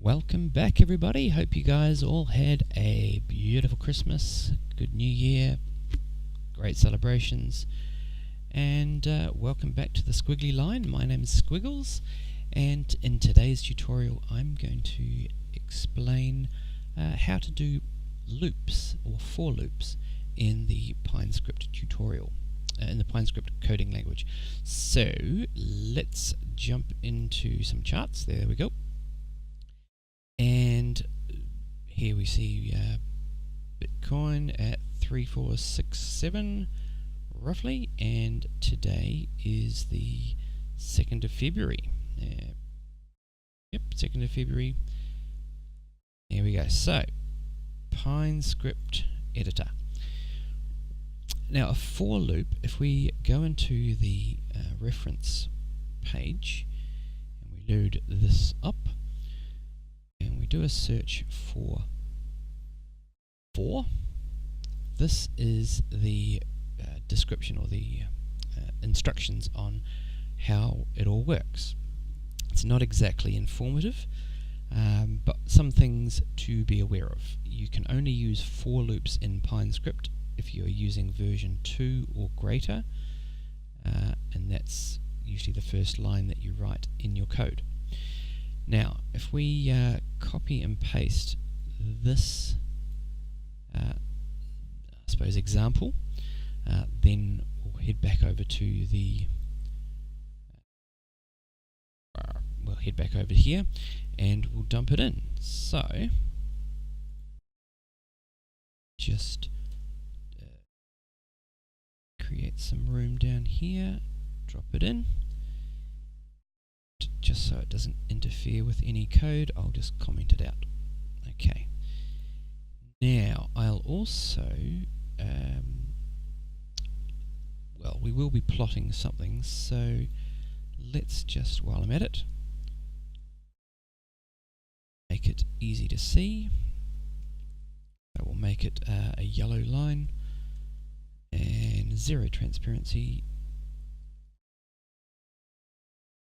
Welcome back, everybody. Hope you guys all had a beautiful Christmas, good New Year, great celebrations, and welcome back to the Squiggly Line. My name is Squiggles, and in today's tutorial I'm going to explain how to do loops or for loops in the Pinescript tutorial, in the Pinescript coding language. So let's jump into some charts. There we go. And here we see Bitcoin at 3467 roughly, and today is the 2nd of February. Yep, 2nd of February. Here we go. So, Pinescript editor. Now, a for loop, if we go into the reference page and we load this up, and we do a search for this is the description or the instructions on how it all works. It's not exactly informative, but some things to be aware of. You can only use for loops in Pinescript if you're using version 2 or greater, and that's usually the first line that you write in your code. Now, if we copy and paste this, I suppose, example, then we'll head back over to the, we'll head back over here and we'll dump it in. So, just create some room down here, drop it in. Just so it doesn't interfere with any code, I'll just comment it out. Okay. Now, I'll also, well, we will be plotting something, so let's just, while I'm at it, make it easy to see. I will make it a yellow line and 0 transparency.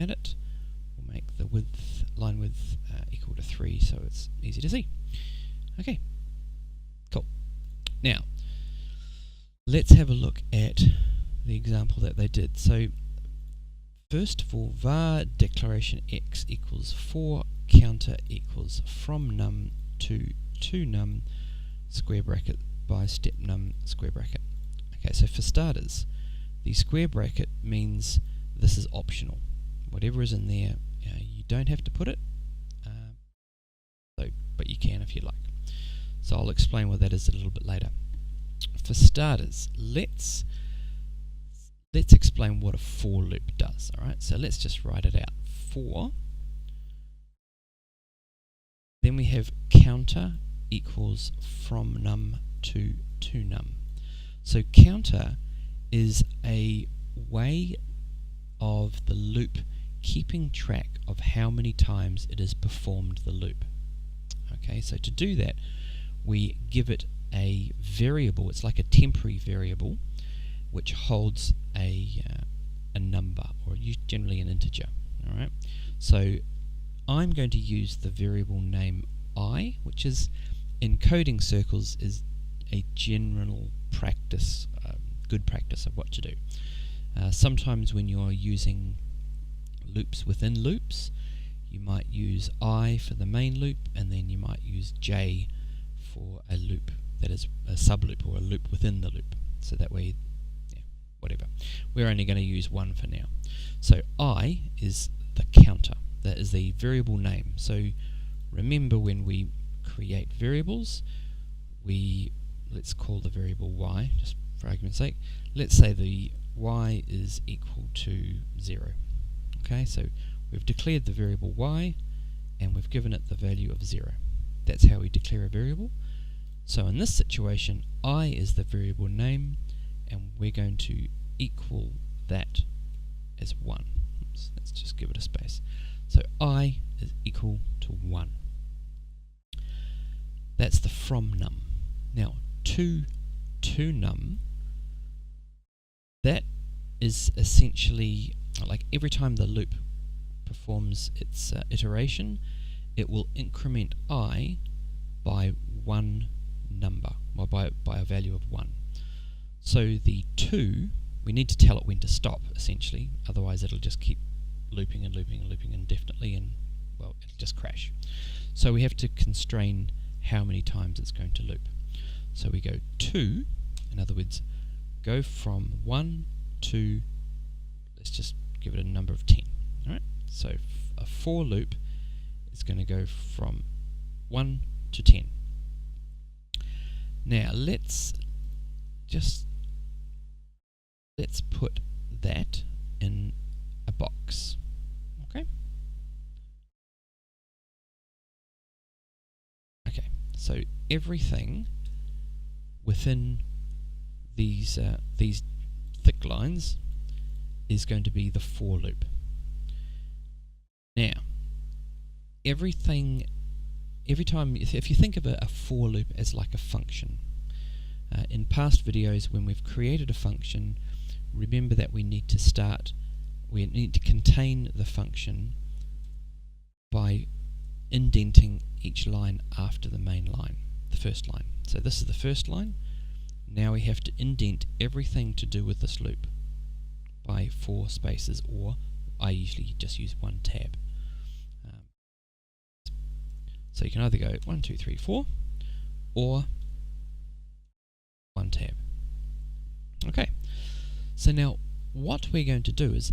Edit. We'll make the width, line width equal to 3 so it's easy to see. Okay, cool. Now, let's have a look at the example that they did. So, first of all, var declaration x equals 4, counter equals from num to num, square bracket by step num, square bracket. Okay, so for starters, the square bracket means this is optional. Whatever is in there, you don't have to put it, but you can if you like. So I'll explain what that is a little bit later. For starters, let's explain what a for loop does. All right, so let's just write it out. For, then we have counter equals from num to num. So counter is a way of the loop keeping track of how many times it has performed the loop. Okay, so to do that, we give it a variable. It's like a temporary variable which holds a number, or generally an integer. All right, so I'm going to use the variable name I, which is in coding circles is a general practice, good practice of what to do. Sometimes when you're using loops within loops, you might use I for the main loop, and then you might use J for a loop that is a subloop or a loop within the loop. So that way, yeah, whatever. We're only going to use one for now. So I is the counter. That is the variable name. So remember, when we create variables, let's call the variable y, just for argument's sake. Let's say the y is equal to 0. Okay, so we've declared the variable y and we've given it the value of 0. That's how we declare a variable. So in this situation, I is the variable name, and we're going to equal that as 1. Oops, let's just give it a space. So I is equal to 1. That's the from num. Now, to num, that is essentially like every time the loop performs its iteration, it will increment I by one number, or by a value of 1. So the 2, we need to tell it when to stop, essentially, otherwise it'll just keep looping and looping and looping indefinitely, and, well, it'll just crash. So we have to constrain how many times it's going to loop. So we go 2, in other words, go from 1 to, let's just give it a number of 10. Alright, so a for loop is going to go from 1 to 10. Now let's put that in a box. Okay. Okay. So everything within these thick lines is going to be the for loop. Now, every time, if you think of a for loop as like a function, in past videos when we've created a function, remember that we need to contain the function by indenting each line after the main line, the first line. So this is the first line. Now we have to indent everything to do with this loop by 4 spaces, or I usually just use 1 tab. So you can either go 1, 2, 3, 4, or 1 tab. Okay, so now what we're going to do is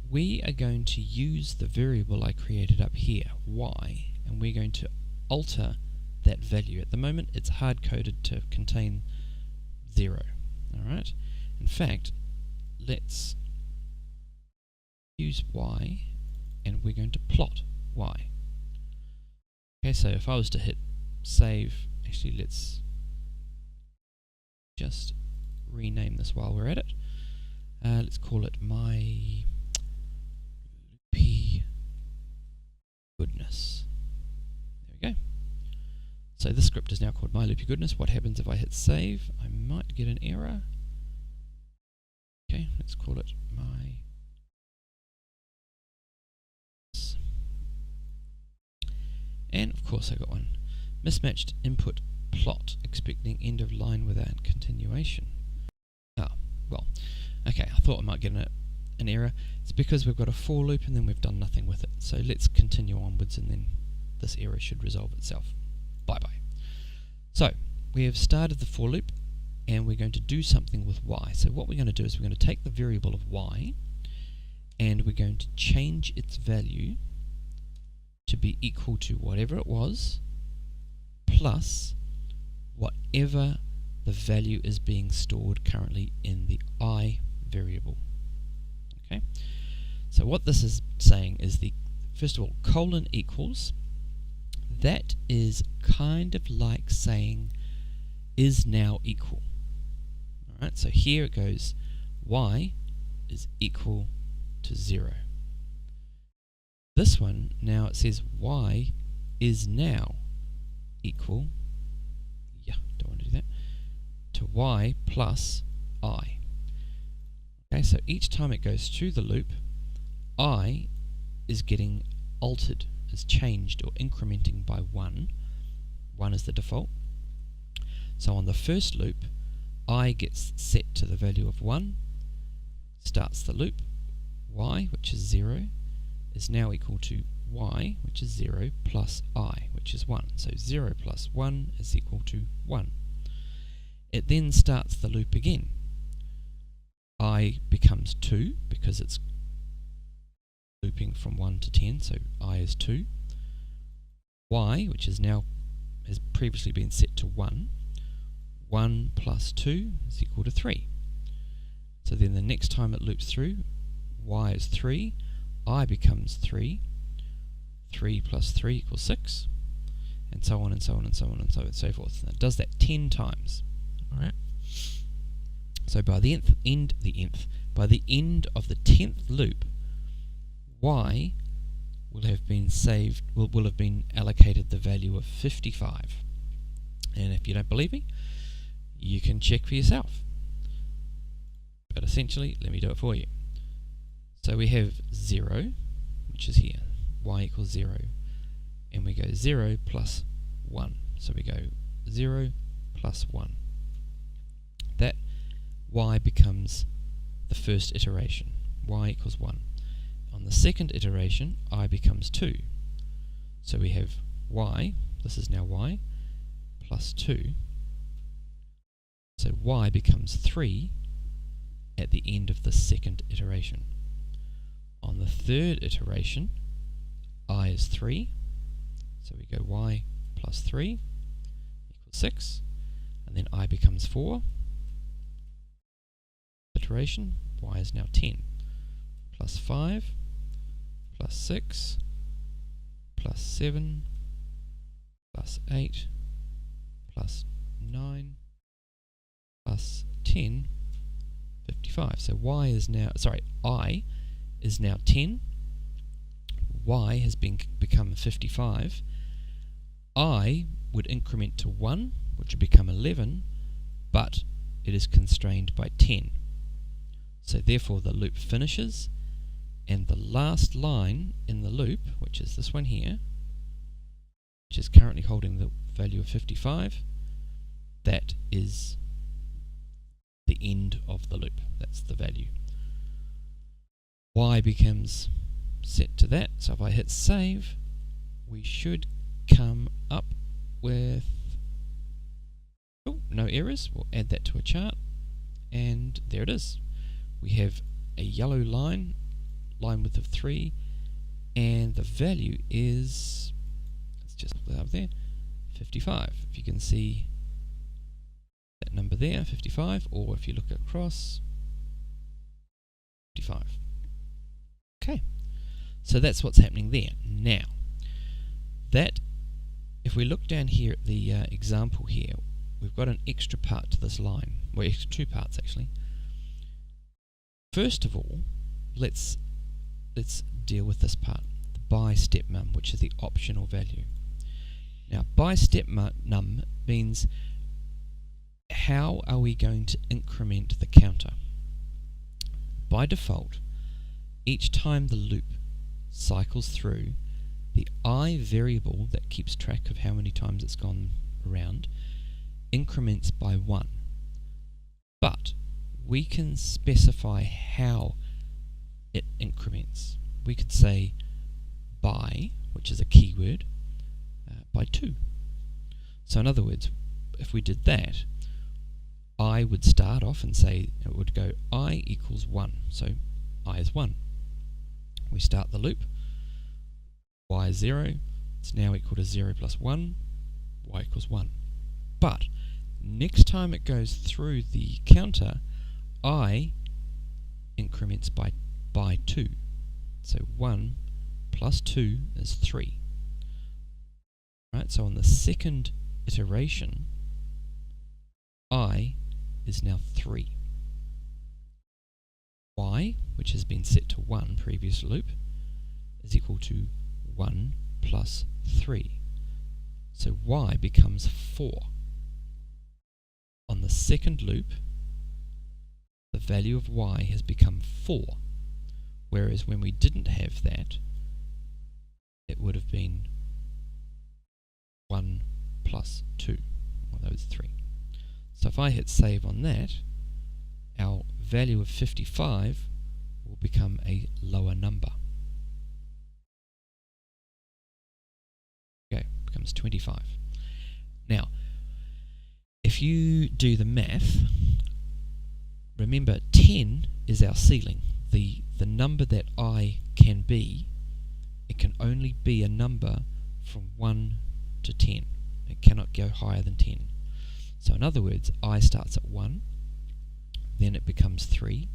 we are going to use the variable I created up here, y, and we're going to alter that value. At the moment it's hard-coded to contain 0. Alright, in fact, let's use y, and we're going to plot y. Okay, so if I was to hit save, actually let's just rename this while we're at it. Let's call it my loopy goodness. There we go. So this script is now called my loopy goodness. What happens if I hit save? I might get an error. Okay, let's call it my. And of course I got one. Mismatched input plot, expecting end of line without continuation. Oh, well, okay, I thought I might get an error. It's because we've got a for loop and then we've done nothing with it. So let's continue onwards and then this error should resolve itself. Bye-bye. So, we have started the for loop and we're going to do something with y. So what we're going to do is we're going to take the variable of y and we're going to change its value to be equal to whatever it was plus whatever the value is being stored currently in the I variable. Okay, so what this is saying is first of all, colon equals, that is kind of like saying is now equal. Alright, so here it goes, y is equal to 0. This one, now it says y is now equal, don't want to do that, to y plus I. Okay, so each time it goes through the loop, I is getting altered, is changed or incrementing by 1. 1 is the default. So on the first loop, I gets set to the value of 1, starts the loop, y, which is 0, is now equal to y, which is 0, plus I, which is 1. So 0 plus 1 is equal to 1. It then starts the loop again. I becomes 2, because it's looping from 1 to 10, so I is 2. Y, which is now, has previously been set to 1. 1 plus 2 is equal to 3. So then the next time it loops through, y is 3, I becomes 3, 3 plus 3 equals 6, and so on and so on and so on and so on and so forth. And it does that 10 times. Alright. So by the end of the 10th loop, y will have been saved, will have been allocated the value of 55. And if you don't believe me, you can check for yourself. But essentially, let me do it for you. So we have 0, which is here, y equals 0, and we go 0 plus 1. So we go 0 plus 1. That y becomes the first iteration, y equals 1. On the second iteration, I becomes 2. So we have y, this is now y, plus 2. So y becomes 3 at the end of the second iteration. On the third iteration, I is 3. So we go y plus 3 equals 6. And then I becomes 4. Iteration, y is now 10. Plus 5, plus 6, plus 7, plus 8, plus 9, plus 10, 55. So y is now, I is now 10. Y has become 55. I would increment to 1, which would become 11, but it is constrained by 10. So therefore the loop finishes, and the last line in the loop, which is this one here, which is currently holding the value of 55, that is the end of the loop. That's the value. Y becomes set to that, so if I hit save, we should come up with no errors. We'll add that to a chart, and there it is. We have a yellow line width of 3, and the value is, let's just put that up there, 55. If you can see that number there, 55, or if you look across, 55. Okay, so that's what's happening there. Now, that, if we look down here at the example here, we've got an extra part to this line, well, extra two parts actually. First of all, let's deal with this part, the by step num, which is the optional value. Now, by step num means how are we going to increment the counter? By default, each time the loop cycles through, the I variable that keeps track of how many times it's gone around increments by 1. But we can specify how it increments. We could say by, which is a keyword, by 2. So in other words, if we did that, I would start off and say it would go I equals 1. So I is 1. We start the loop. Y is 0. It's now equal to 0 plus 1. Y equals 1. But next time it goes through the counter, I increments by 2. So 1 plus 2 is 3. Right, so on the second iteration, I is now 3. Y, which has been set to 1 previous loop, is equal to 1 plus 3. So y becomes 4. On the second loop, the value of y has become 4, whereas when we didn't have that, it would have been 1 plus 2, well, that was 3. So if I hit save on that, our value of 55 will become a lower number. Okay, becomes 25. Now, if you do the math, remember 10 is our ceiling. The number that I can be, it can only be a number from 1 to 10. It cannot go higher than 10. So in other words, I starts at 1, then it becomes 3,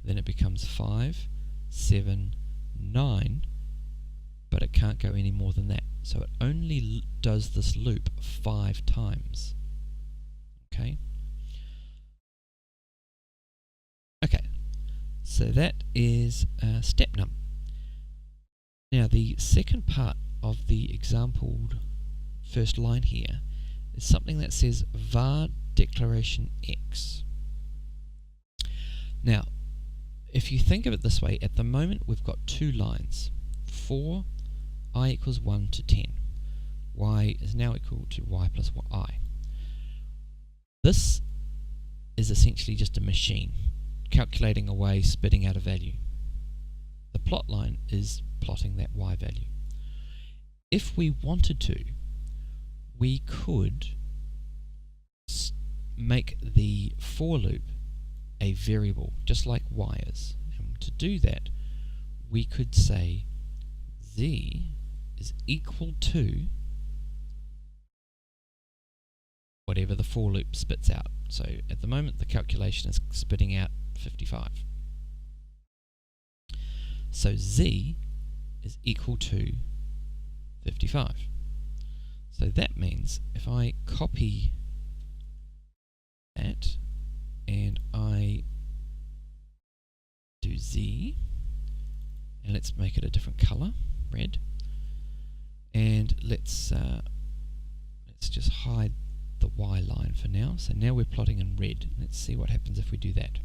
then it becomes 5, 7, 9, but it can't go any more than that. So it only does this loop 5 times. Okay? Okay, so that is step num. Now the second part of the exampled first line here is something that says var declaration x. Now, if you think of it this way, at the moment we've got 2 lines, for I equals 1 to 10. Y is now equal to y plus I. This is essentially just a machine calculating away, spitting out a value. The plot line is plotting that y value. If we wanted to, we could make the for loop a variable, just like y is. And to do that, we could say z is equal to whatever the for loop spits out. So at the moment the calculation is spitting out 55. So z is equal to 55. So that means if I copy that and I do z, and let's make it a different color, red, and let's just hide the y line for now. So now we're plotting in red. Let's see what happens if we do that.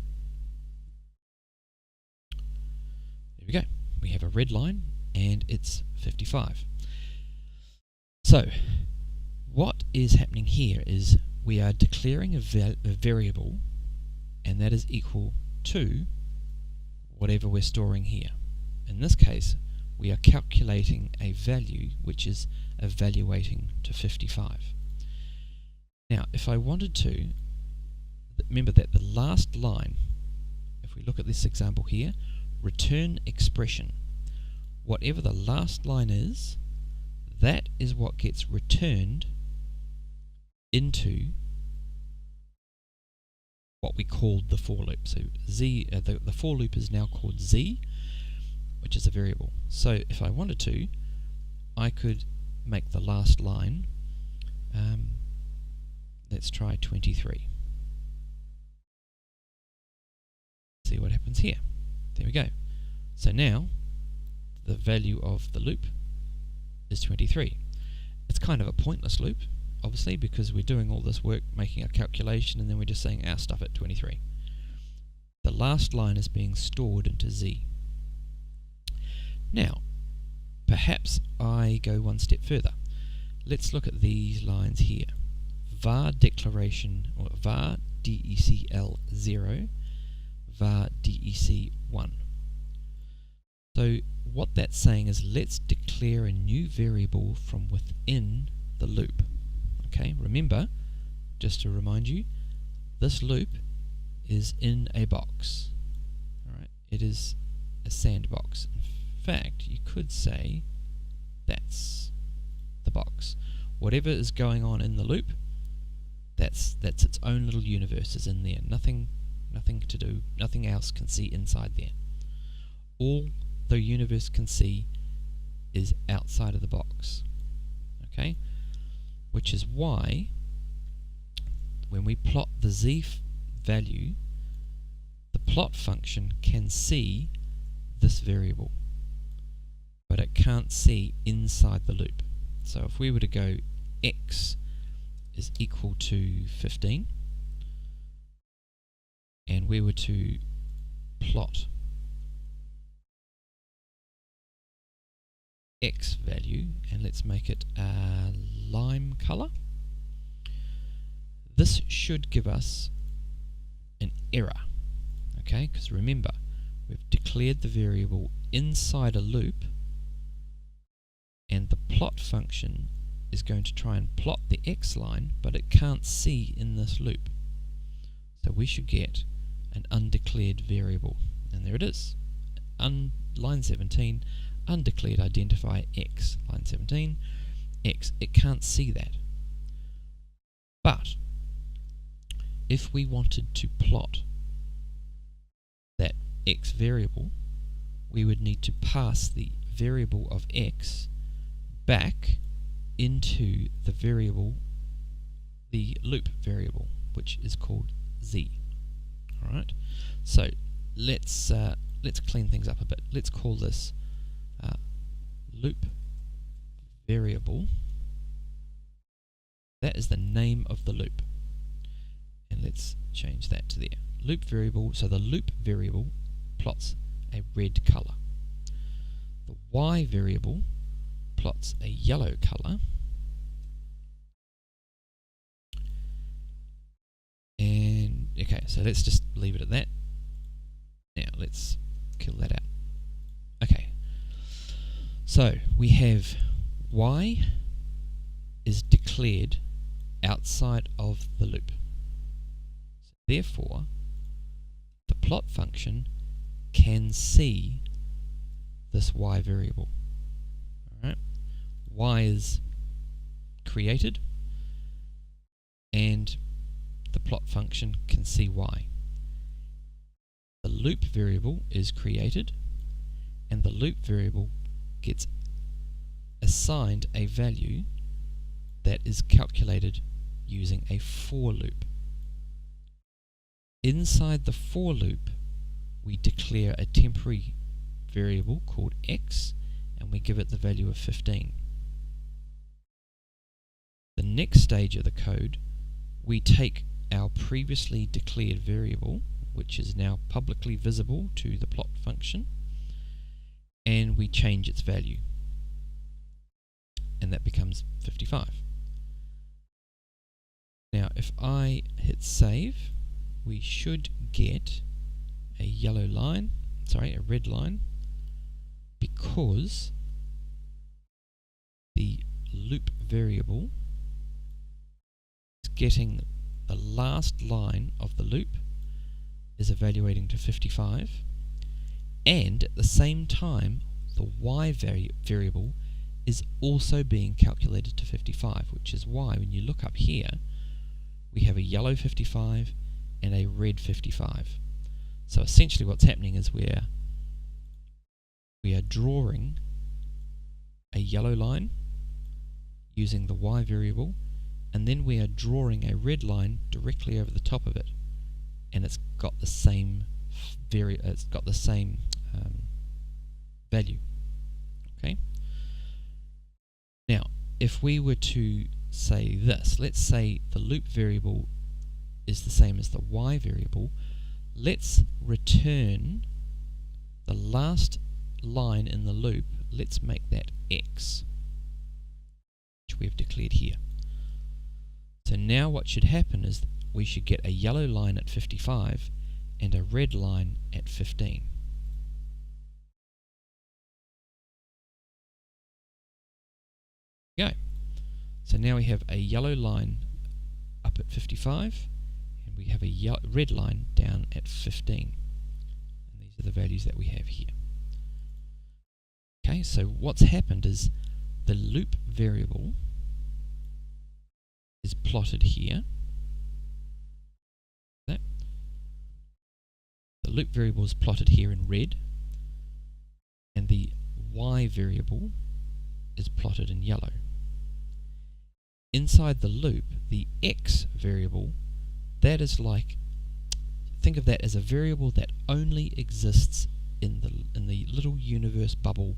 There we go. We have a red line and it's 55. So what is happening here is we are declaring a variable, and that is equal to whatever we're storing here. In this case, we are calculating a value which is evaluating to 55. Now, if I wanted to, remember that the last line, if we look at this example here, return expression. Whatever the last line is, that is what gets returned into what we called the for loop. So z, the for loop is now called z, which is a variable. So if I wanted to, I could make the last line, let's try 23. See what happens here. There we go. So now the value of the loop is 23. It's kind of a pointless loop, obviously, because we're doing all this work making a calculation and then we're just saying our stuff at 23. The last line is being stored into z. Now, perhaps I go one step further. Let's look at these lines here. var declaration, or var decl0, var dec1. So what that's saying is let's declare a new variable from within the loop. Okay, remember, just to remind you, this loop is in a box. Alright, it is a sandbox. In fact, you could say that's the box. Whatever is going on in the loop, that's its own little universe is in there. Nothing to do, nothing else can see inside there. All the universe can see is outside of the box. Okay? Which is why when we plot the z value, the plot function can see this variable, but it can't see inside the loop. So if we were to go x is equal to 15, and we were to plot x value, and let's make it a lime color, this should give us an error. Okay, because remember, we've declared the variable inside a loop, and the plot function is going to try and plot the x line, but it can't see in this loop. So we should get an undeclared variable, and there it is. Line 17, undeclared identifier x, line 17, x. It can't see that. But if we wanted to plot that x variable, we would need to pass the variable of x back into the variable, the loop variable, which is called z. Alright, so let's clean things up a bit. Let's call this loop variable. That is the name of the loop, and let's change that to there. Loop variable. So the loop variable plots a red color. The y variable plots a yellow colour, and okay, so let's just leave it at that. Now let's kill that out. Okay, so we have y is declared outside of the loop. So therefore, the plot function can see this y variable. Alright, y is created, and the plot function can see y. The loop variable is created, and the loop variable gets assigned a value that is calculated using a for loop. Inside the for loop, we declare a temporary variable called x, and we give it the value of 15. The next stage of the code, we take our previously declared variable, which is now publicly visible to the plot function, and we change its value, and that becomes 55. Now if I hit save, we should get a red line, because the loop variable is getting the last line of the loop is evaluating to 55, and at the same time the y variable is also being calculated to 55, which is why when you look up here we have a yellow 55 and a red 55. So essentially what's happening is we are drawing a yellow line using the y variable, and then we are drawing a red line directly over the top of it, and it's got the same value. Okay. Now, if we were to say this, let's say the loop variable is the same as the y variable. Let's return the last line in the loop. Let's make that x, which we have declared here. So now what should happen is we should get a yellow line at 55 and a red line at 15. Okay, so now we have a yellow line up at 55, and we have a red line down at 15. And these are the values that we have here. Okay, so what's happened is the loop variable is plotted here. The loop variable is plotted here in red, and the y variable is plotted in yellow. Inside the loop, the x variable, that is like, think of that as a variable that only exists in the little universe bubble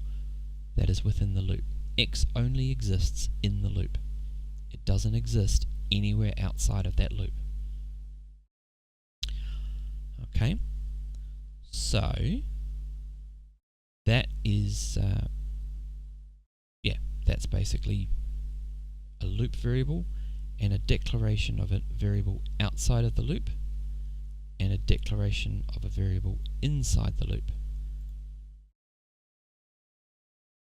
that is within the loop. X only exists in the loop. It doesn't exist anywhere outside of that loop. Okay, so that is that's basically a loop variable and a declaration of a variable outside of the loop and a declaration of a variable inside the loop.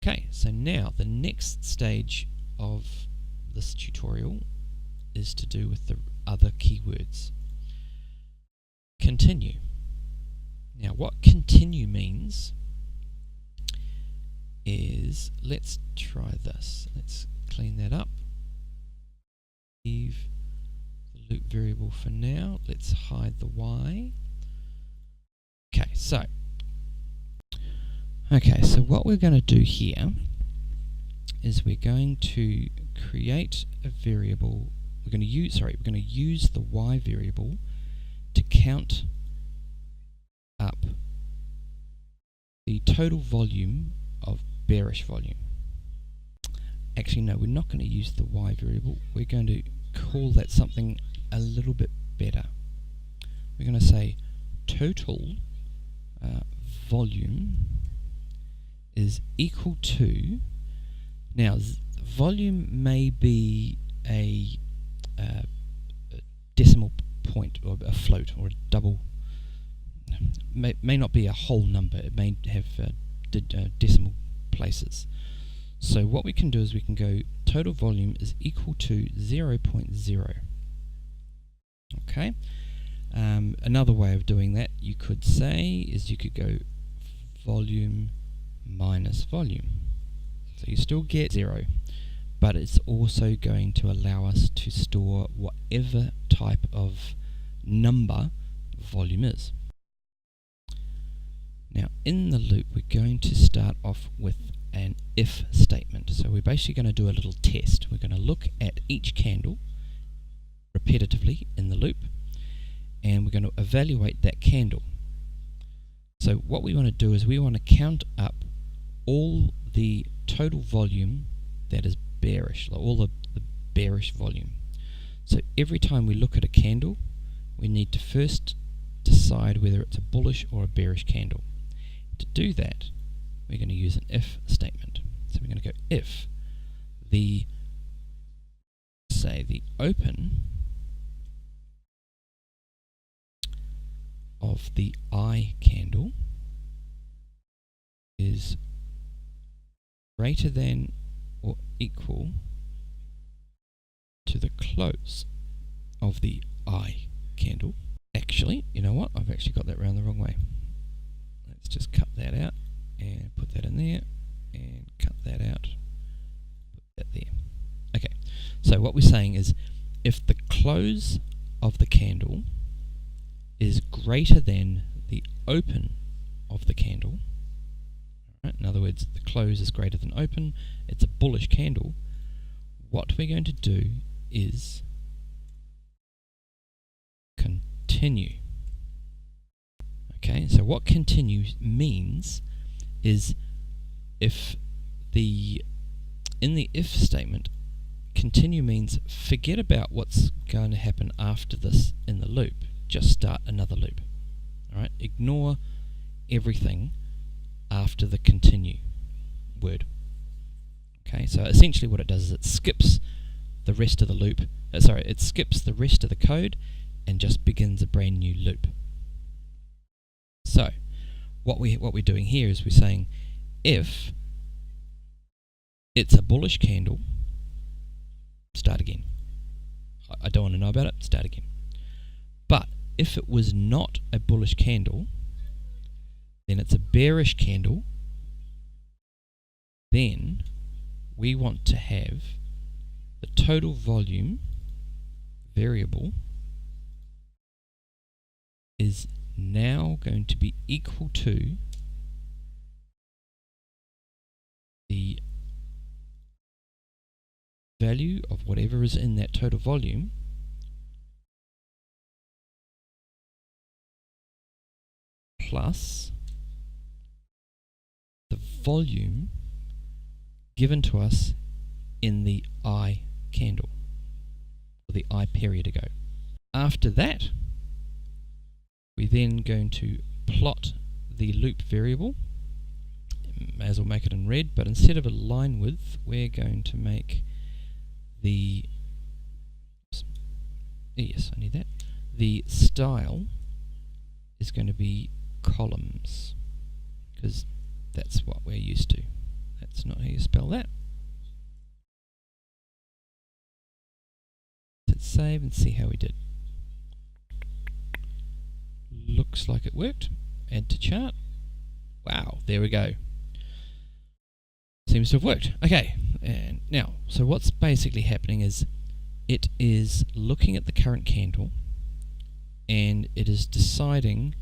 Okay, so now the next stage of this tutorial is to do with the other keywords. Continue. Now what continue means is, let's try this. Let's clean that up. Leave the loop variable for now. Let's hide the y. Okay, so what we're going to do here is we're going to create a variable. We're going to use the y variable to count up the total volume of bearish volume. Actually, no, we're not going to use the y variable. We're going to call that something a little bit better. We're going to say total volume is equal to Now, volume may be a decimal point or a float or a double. May not be a whole number. It may have decimal places. So what we can do is we can go total volume is equal to 0.0. Okay. Another way of doing that, you could say, is you could go volume minus volume. So you still get 0, but it's also going to allow us to store whatever type of number volume is. Now in the loop we're going to start off with an if statement. So we're basically going to do a little test. We're going to look at each candle repetitively in the loop, and we're going to evaluate that candle. So what we want to do is we want to count up all the total volume that is bearish, all the bearish volume. So every time we look at a candle, we need to first decide whether it's a bullish or a bearish candle. To do that, we're going to use an if statement. So we're going to go if the open of the I candle is greater than or equal to the close of the I candle. Actually, you know what? I've actually got that round the wrong way. Let's just cut that out and put that in there and cut that out, put that there. Okay, so what we're saying is if the close of the candle is greater than the open of the candle, right? In other words, the close is greater than open, it's a bullish candle, what we're going to do is continue. Okay, so what continue means is if in the if statement, continue means forget about what's going to happen after this in the loop, just start another loop. Alright, ignore everything after the continue word. Okay, so essentially what it does is it skips the rest of the loop, it skips the rest of the code and just begins a brand new loop. So what we're doing here is we're saying if it's a bullish candle, start again. I don't want to know about it, start again. But if it was not a bullish candle, then it's a bearish candle, then we want to have the total volume variable is now going to be equal to the value of whatever is in that total volume plus the volume given to us in the I candle, or the I period ago. After that, we're then going to plot the loop variable. May as well make it in red, but instead of a line width, we're going to make the, yes, I need that. The style is going to be columns, because that's what we're used to. That's not how you spell that. Let's save and see how we did. Looks like it worked. Add to chart. Wow, there we go. Seems to have worked. Okay, and now, so what's basically happening is it is looking at the current candle and it is deciding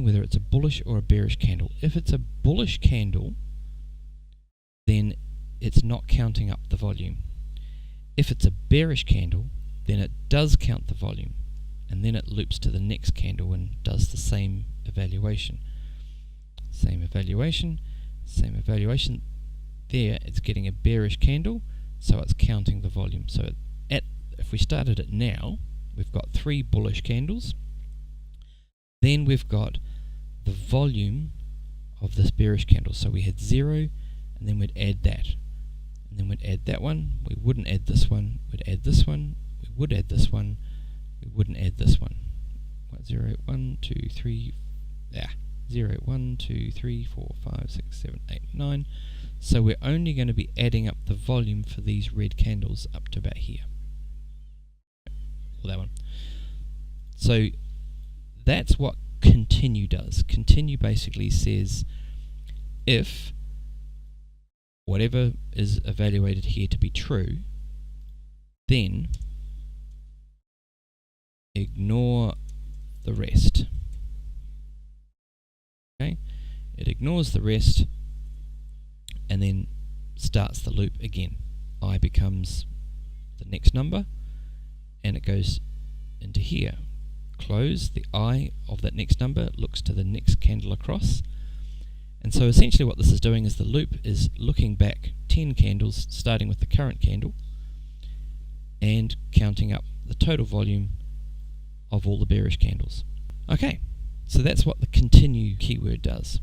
whether it's a bullish or a bearish candle. If it's a bullish candle, then it's not counting up the volume. If it's a bearish candle, then it does count the volume, and then it loops to the next candle and does the same evaluation. Same evaluation. There, it's getting a bearish candle, so it's counting the volume. So if we started it now, we've got 3 bullish candles. Then we've got the volume of this bearish candle. So we had 0, and then we'd add that. And then we'd add that one, we wouldn't add this one, we'd add this one, we would add this one, we wouldn't add this one. 0, 1, 2, 3, 0, 1, 2, 3, 4, 5, 6, 7, 8, 9. So we're only going to be adding up the volume for these red candles up to about here. Or that one. So that's what continue does. Continue basically says if whatever is evaluated here to be true, then ignore the rest. Okay? It ignores the rest and then starts the loop again. I becomes the next number and it goes into here. Close, the I of that next number looks to the next candle across. And so essentially what this is doing is the loop is looking back 10 candles starting with the current candle and counting up the total volume of all the bearish candles. Okay, so that's what the continue keyword does.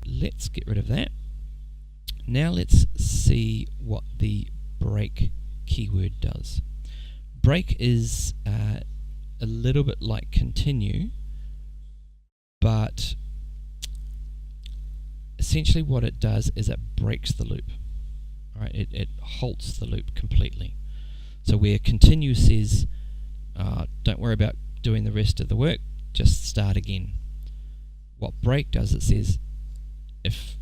Let's get rid of that. Now let's see what the break keyword does. Break is a little bit like continue, but essentially what it does is it breaks the loop. All right, it halts the loop completely. So where continue says, don't worry about doing the rest of the work, just start again. What break does, it says, if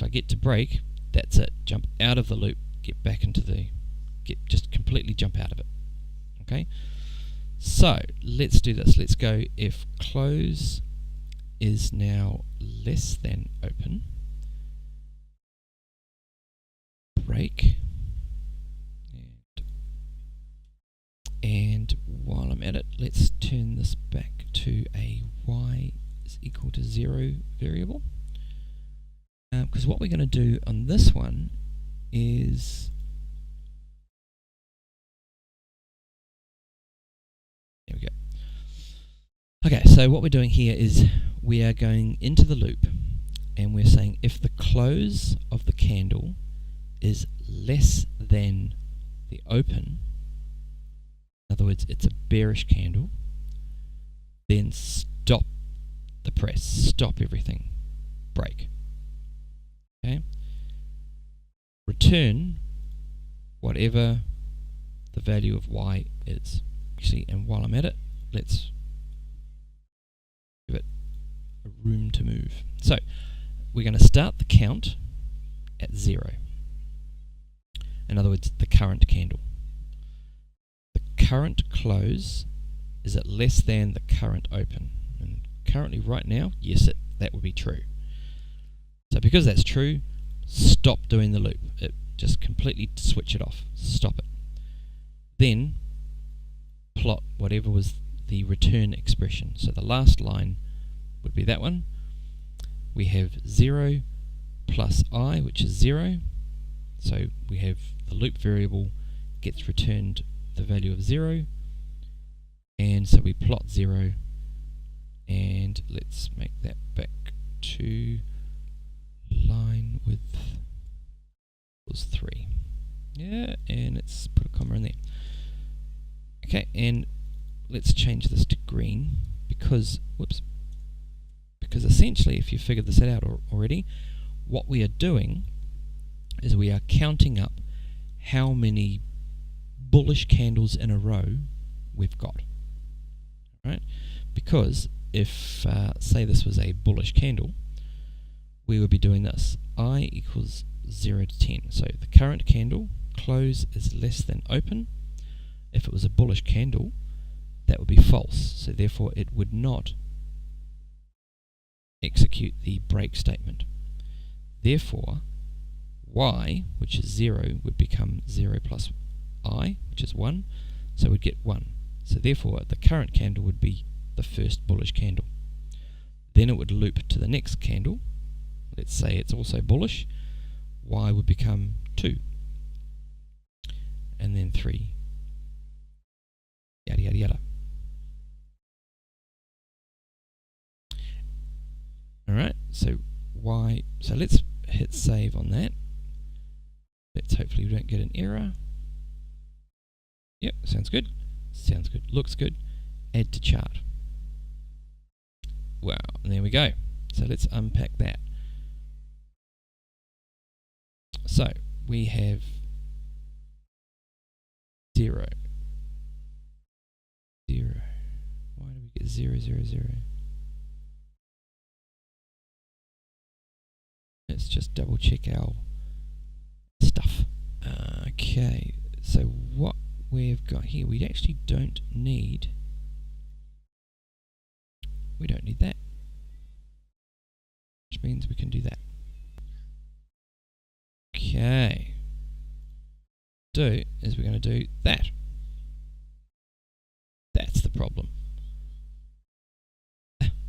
I get to break, that's it. Jump out of the loop, get back into just completely jump out of it. Okay? So let's do this. Let's go if close is now less than open, break, and while I'm at it, let's turn this back to a y is equal to 0 variable, because what we're going to do on this one is there we go. Okay, so what we're doing here is we are going into the loop and we're saying if the close of the candle is less than the open, in other words, it's a bearish candle, then stop the press, stop everything, break. Okay? Return whatever the value of y is. Actually, and while I'm at it, let's give it a room to move. So we're going to start the count at 0. In other words, the current candle. The current close is at less than the current open. And currently right now, yes, that would be true. So because that's true, stop doing the loop. Just completely switch it off. Stop it. Then plot whatever was the return expression. So the last line would be that one. We have 0 plus I, which is 0. So we have the loop variable gets returned the value of 0. And so we plot 0. And let's make that back to line width was 3. Yeah, and let's put a comma in there. Okay, and let's change this to green because, because essentially if you figured this out already, what we are doing is we are counting up how many bullish candles in a row we've got. Right? Because if, say this was a bullish candle, we would be doing this. I equals 0 to 10. So the current candle close is less than open. If it was a bullish candle, that would be false. So therefore it would not execute the break statement. Therefore, y, which is 0, would become 0 plus I, which is 1. So we'd get 1. So therefore the current candle would be the first bullish candle. Then it would loop to the next candle. Let's say it's also bullish. Y would become 2. And then 3. Yada yada yada. Alright, so let's hit save on that. Let's hopefully we don't get an error. Yep, sounds good. Sounds good. Looks good. Add to chart. Wow, and there we go. So let's unpack that. So we have 0. 0. Why do we get 0, 0, 0? Let's just double check our stuff. Okay, so what we've got here, we actually don't need that, which means we can do that. Okay, we're going to do that. That's the problem.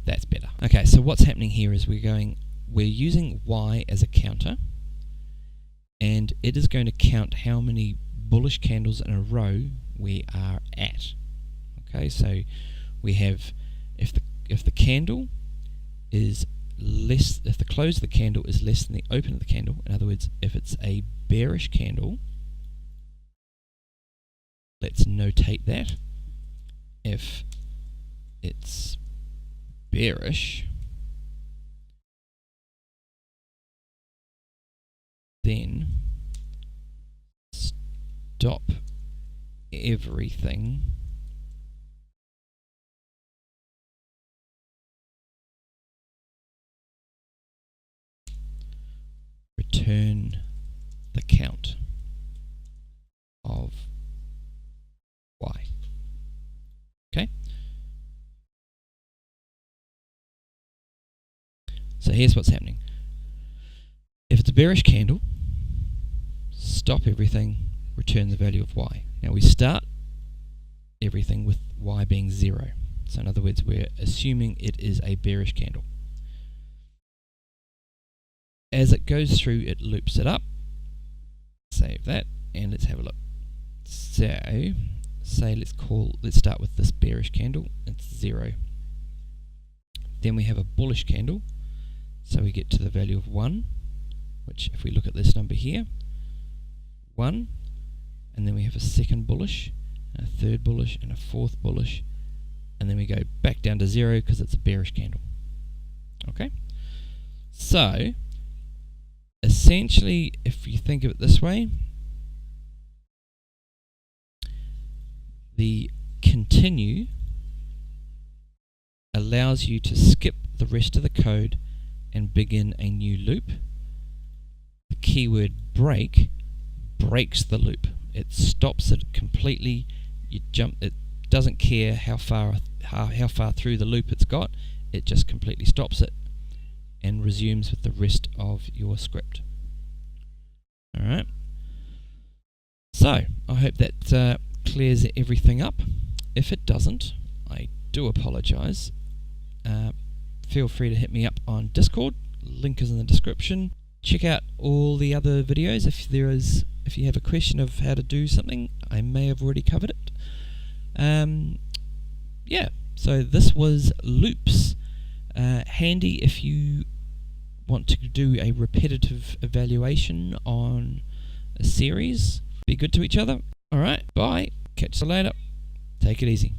That's better. Okay, so what's happening here is we're using y as a counter, and it is going to count how many bullish candles in a row we are at. Okay, so we have if the candle is less, if the close of the candle is less than the open of the candle, in other words, if it's a bearish candle, let's notate that. If it's bearish, then stop everything return the count of y. Okay? So here's what's happening. If it's a bearish candle, stop everything, return the value of y. Now we start everything with y being 0. So in other words, we're assuming it is a bearish candle. As it goes through, it loops it up. Save that, and let's have a look. So, let's start with this bearish candle. It's 0. Then we have a bullish candle, so we get to the value of 1, which if we look at this number here, 1, and then we have a second bullish, and a third bullish, and a fourth bullish, and then we go back down to 0 because it's a bearish candle. Okay? So, essentially, if you think of it this way, the continue allows you to skip the rest of the code and begin a new loop. The keyword break breaks the loop. It stops it completely. It doesn't care how far through the loop it's got. It just completely stops it and resumes with the rest of your script. Alright. So, I hope that clears everything up. If it doesn't, I do apologise. Feel free to hit me up on Discord. Link is in the description. Check out all the other videos if you have a question of how to do something. I may have already covered it. Yeah, so this was loops. Handy if you want to do a repetitive evaluation on a series. Be good to each other. Alright, bye. Catch you later. Take it easy.